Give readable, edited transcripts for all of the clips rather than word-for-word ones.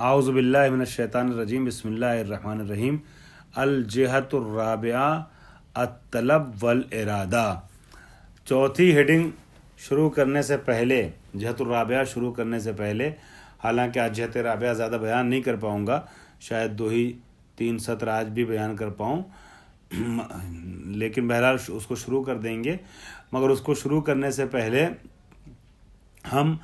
اعوذ باللہ من الشیطان الرجیم بسم اللہ الرحمن الرحیم الجہۃ الرابعہ الطلب والارادہ۔ چوتھی ہیڈنگ شروع کرنے سے پہلے، جہۃ الرابعہ شروع کرنے سے پہلے، حالانکہ آج جہۃ رابعہ زیادہ بیان نہیں کر پاؤں گا، شاید 2 ہی 3 سطر آج بھی بیان کر پاؤں، لیکن بہرحال اس کو شروع کر دیں گے۔ مگر اس کو شروع کرنے سے پہلے ہم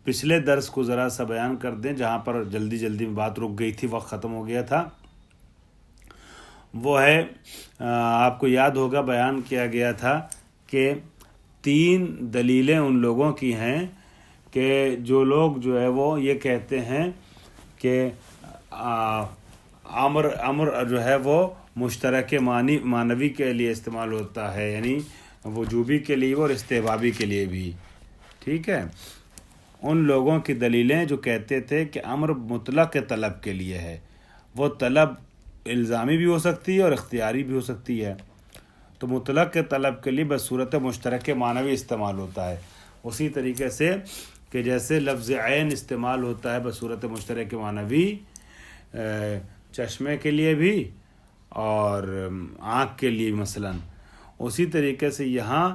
پچھلے درس کو ذرا سا بیان کر دیں، جہاں پر جلدی میں بات رک گئی تھی، وقت ختم ہو گیا تھا۔ وہ ہے، آپ کو یاد ہوگا بیان کیا گیا تھا کہ 3 دلیلیں ان لوگوں کی ہیں کہ جو لوگ جو ہے وہ یہ کہتے ہیں کہ امر جو ہے وہ مشترک معنوی کے لیے استعمال ہوتا ہے، یعنی وجوبی کے لیے اور استحبابی کے لیے بھی، ٹھیک ہے۔ ان لوگوں کی دلیلیں جو کہتے تھے کہ امر مطلق طلب کے لیے ہے، وہ طلب الزامی بھی ہو سکتی ہے اور اختیاری بھی ہو سکتی ہے، تو مطلق کے طلب کے لیے بصورت مشترک معنوی استعمال ہوتا ہے۔ اسی طریقے سے کہ جیسے لفظ عین استعمال ہوتا ہے بصورت مشترک معنوی چشمے کے لیے بھی اور آنکھ کے لیے مثلا، اسی طریقے سے یہاں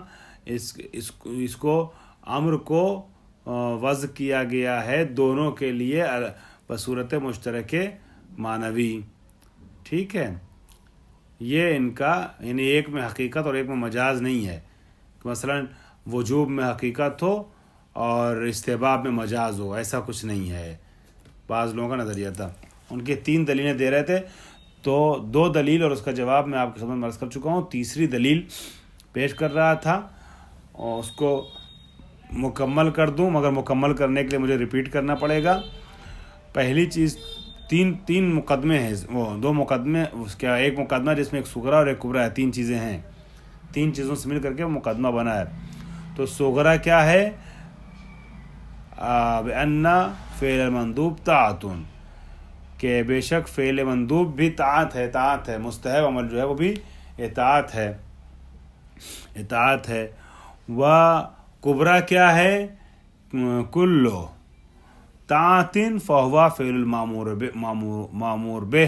اس کو امر کو وضع کیا گیا ہے دونوں کے لیے بصورت مشترک معنوی، ٹھیک ہے۔ یہ ان کا یعنی ایک میں حقیقت اور ایک میں مجاز نہیں ہے، مثلا وجوب میں حقیقت ہو اور استحباب میں مجاز ہو، ایسا کچھ نہیں ہے۔ بعض لوگوں کا نظریہ تھا، ان کی 3 دلیلیں دے رہے تھے، تو 2 دلیل اور اس کا جواب میں آپ کے سامنے عرض کر چکا ہوں، تیسری دلیل پیش کر رہا تھا اور اس کو مکمل کر دوں، مگر مکمل کرنے کے لیے مجھے ریپیٹ کرنا پڑے گا۔ پہلی چیز، تین مقدمے ہیں، وہ 2 مقدمے، اس کا ایک مقدمہ جس میں ایک صغرا اور ایک کبرا ہے، 3 چیزیں ہیں، 3 چیزوں سے مل کر کے مقدمہ بنا ہے۔ تو صغرا کیا ہے؟ بأن فعل المندوب طاعت، کہ بے شک فعل مندوب بھی طاعت ہے، مستحب عمل جو ہے وہ بھی اطاعت ہے۔ و کبرا کیا ہے؟ کل طاعت فہو فعل المامور بہ،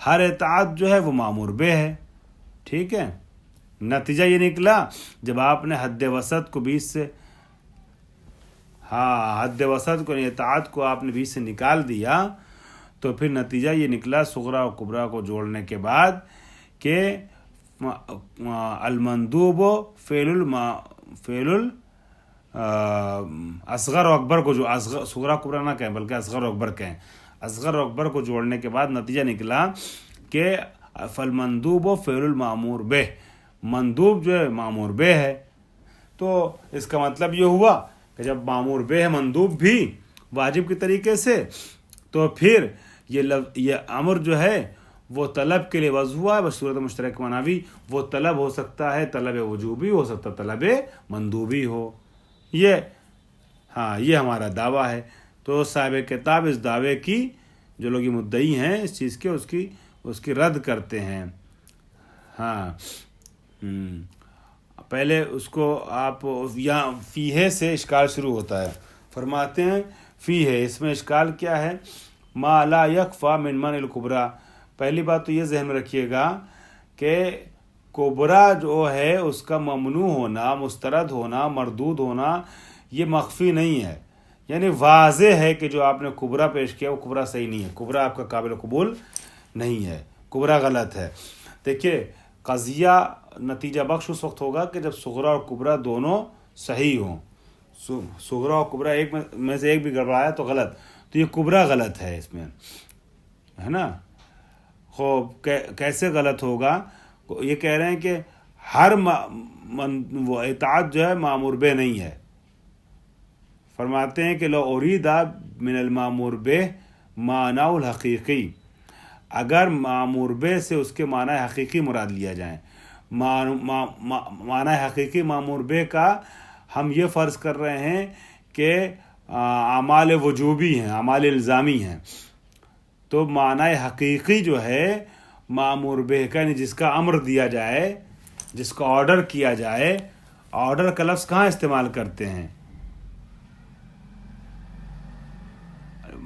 ہر اطاعت جو ہے وہ مامور بہ ہے، ٹھیک ہے۔ نتیجہ یہ نکلا، جب آپ نے حد وسط کو 20 سے حد وسط کو اطاعت کو آپ نے 20 سے نکال دیا، تو پھر نتیجہ یہ نکلا صغرا اور کبرا کو جوڑنے کے بعد کہ المندوب فعل اصغر و اکبر کو جو صغرا کبرا نہ کہیں بلکہ اصغر و اکبر کہیں، اصغر و اکبر کو جوڑنے کے بعد نتیجہ نکلا کہ فالمندوب فعل المامور بہ، مندوب جو ہے مامور بہ ہے۔ تو اس کا مطلب یہ ہوا کہ جب مامور بہ ہے مندوب بھی واجب کے طریقے سے، تو پھر یہ امر جو ہے وہ طلب کے لیے وضع ہوا ہے بصورت مشترک معنوی، وہ طلب ہو سکتا ہے طلب وجوبی، ہو سکتا ہے طلب مندوبی ہو، یہ ہمارا دعویٰ ہے۔ تو صاحب کتاب اس دعوے کی، جو لوگ مدعی ہیں اس چیز کے، اس کی رد کرتے ہیں۔ پہلے اس کو آپ یہاں فیہ سے اشکال شروع ہوتا ہے، فرماتے ہیں فیہ، اس میں اشکال کیا ہے؟ ما لا یکفی من منع الکبریٰ۔ پہلی بات تو یہ ذہن میں رکھیے گا کہ کبرا جو ہے اس کا ممنوع ہونا، مسترد ہونا، مردود ہونا، یہ مخفی نہیں ہے، یعنی واضح ہے کہ جو آپ نے کبرا پیش کیا وہ کبرا صحیح نہیں ہے، کبرا آپ کا قابل قبول نہیں ہے، کبرا غلط ہے۔ دیکھیے، قضیہ نتیجہ بخش اس وقت ہوگا کہ جب صغرا اور کبرا دونوں صحیح ہوں، صغرا اور کبرا ایک میں سے ایک بھی گڑبڑایا تو غلط، تو یہ کبرا غلط ہے اس میں، ہے نا۔ خوب کیسے غلط ہوگا؟ یہ کہہ رہے ہیں کہ ہر وہ اطاعت جو ہے مامور بہ نہیں ہے۔ فرماتے ہیں کہ لو ارید من المامور بہ معنی الحقیقی، اگر مامور بہ سے اس کے معنی حقیقی مراد لیا جائیں، معنی حقیقی مامور بہ کا ہم یہ فرض کر رہے ہیں کہ اعمال وجوبی ہیں، اعمال الزامی ہیں، تو معنی حقیقی جو ہے مامور بہ کا، یعنی جس کا امر دیا جائے، جس کا آرڈر کیا جائے، آرڈر کا لفظ کہاں استعمال کرتے ہیں؟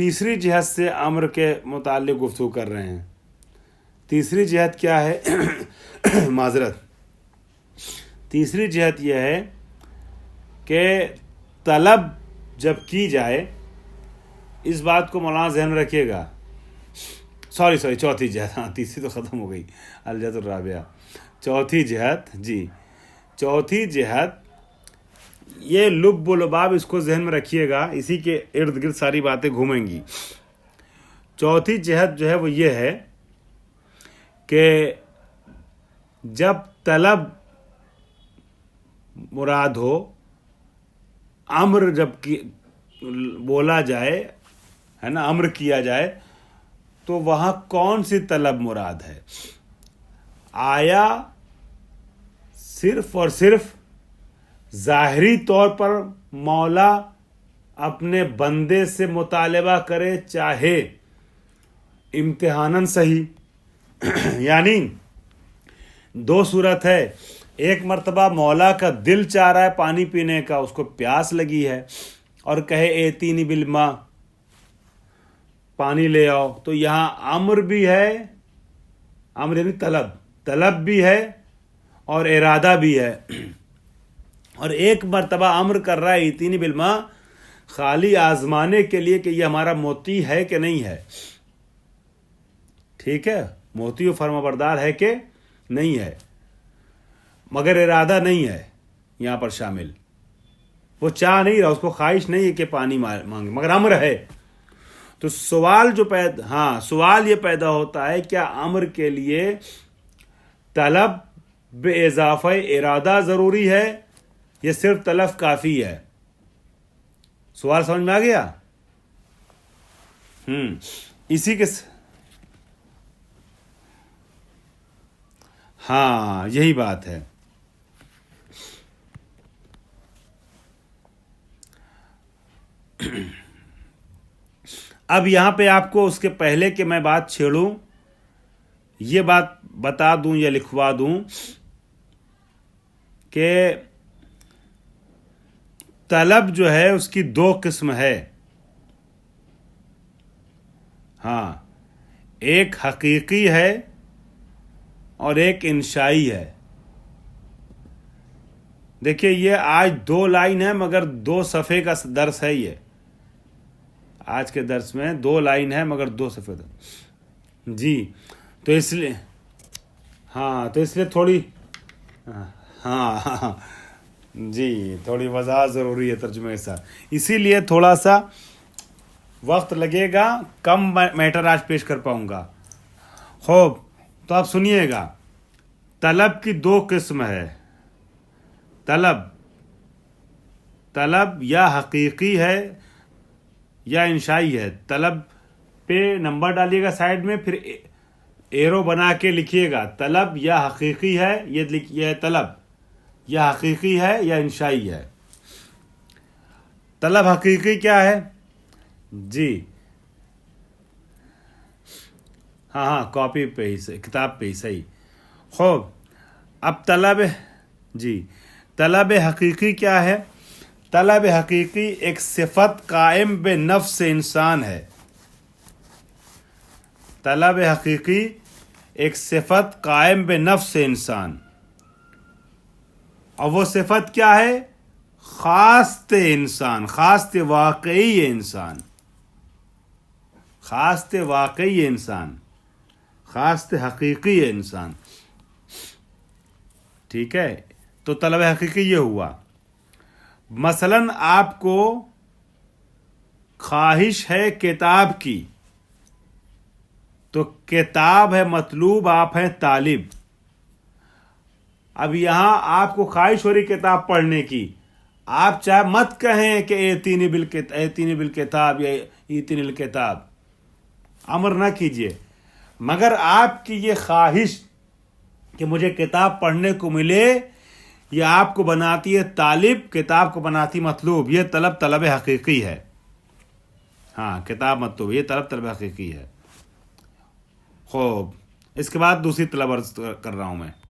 تیسری جہت سے امر کے متعلق گفتگو کر رہے ہیں. تیسری جہت کیا ہے؟ معذرت، تیسری جہت یہ ہے کہ طلب جب کی جائے، اس بات کو مولانا ذہن میں رکھیے گا. سوری چوتھی جہت، ہاں تیسری تو ختم ہو گئی، الجہت الرابعہ. چوتھی جہت، جی چوتھی جہت، یہ لب و لباب اس کو ذہن میں رکھیے گا، اسی کے ارد گرد ساری باتیں گھومیں گی. چوتھی جہت جو ہے وہ یہ ہے کہ جب طلب مراد ہو، امر جب بولا جائے، ہے نا، امر کیا جائے، تو وہاں کون سی طلب مراد ہے؟ آیا صرف اور صرف ظاہری طور پر مولا اپنے بندے سے مطالبہ کرے، چاہے امتحاناً صحیح. یعنی دو صورت ہے. ایک مرتبہ مولا کا دل چاہ رہا ہے پانی پینے کا، اس کو پیاس لگی ہے، اور کہے ایتینی بالماء، پانی لے آؤ. تو یہاں امر بھی ہے، امر یعنی طلب بھی ہے اور ارادہ بھی ہے. اور ایک مرتبہ امر کر رہا ہے ایتینی بالماء، خالی آزمانے کے لیے کہ یہ ہمارا موتی ہے کہ نہیں ہے. ٹھیک ہے، موتی و فرما بردار ہے کہ نہیں ہے، مگر ارادہ نہیں ہے یہاں پر شامل. وہ چاہ نہیں رہا، اس کو خواہش نہیں ہے کہ پانی مانگے، مگر امر ہے. تو سوال سوال یہ پیدا ہوتا ہے، کیا امر کے لیے طلب بے اضافہ ارادہ ضروری ہے یا صرف طلب کافی ہے؟ سوال سمجھ میں آ گیا؟ اسی کے ہاں یہی بات ہے. اب یہاں پہ آپ کو اس کے پہلے کہ میں بات چھیڑوں، یہ بات بتا دوں یا لکھوا دوں کہ طلب جو ہے اس کی دو قسم ہے. ہاں، ایک حقیقی ہے اور ایک انشائی ہے. دیکھیے یہ آج 2 لائن ہے مگر 2 صفحے کا درس ہے. یہ آج کے درس میں 2 لائن ہے مگر 2 صفحے کا. جی تو اس لیے تھوڑی جی تھوڑی وضاحت ضروری ہے ترجمے کے ساتھ، اسی لیے تھوڑا سا وقت لگے گا، کم میٹر آج پیش کر پاؤں گا. خوب، تو آپ سنیے گا. طلب کی 2 قسم ہے. طلب یا حقیقی ہے یا انشائی ہے. طلب پہ نمبر ڈالیے گا سائڈ میں، پھر ایرو بنا کے لکھیے گا. طلب یا حقیقی ہے، یہ طلب یا حقیقی ہے یا انشائی ہے. طلب حقیقی کیا ہے؟ جی ہاں کاپی پہ ہی، کتاب پہ ہی صحیح. خوب، اب طلب حقیقی کیا ہے؟ طلب حقیقی ایک صفت قائم بے نفس انسان ہے. طلب حقیقی ایک صفت قائم بے نفس انسان، اور وہ صفت کیا ہے؟ خاص انسان، خاص واقعی انسان، خاص واقعی انسان، خاص حقیقی انسان. ٹھیک ہے، تو طلب حقیقی یہ ہوا. مثلا آپ کو خواہش ہے کتاب کی، تو کتاب ہے مطلوب، آپ ہیں طالب. اب یہاں آپ کو خواہش ہو رہی کتاب پڑھنے کی، آپ چاہے مت کہیں کہ ایتینی بالکتاب یا ایتینی الکتاب، امر نہ کیجئے، مگر آپ کی یہ خواہش کہ مجھے کتاب پڑھنے کو ملے، یہ آپ کو بناتی ہے طالب، کتاب کو بناتی مطلوب. یہ طلب حقیقی ہے. ہاں کتاب مطلوب، یہ طلب حقیقی ہے. خوب، اس کے بعد دوسری طلب عرض کر رہا ہوں میں.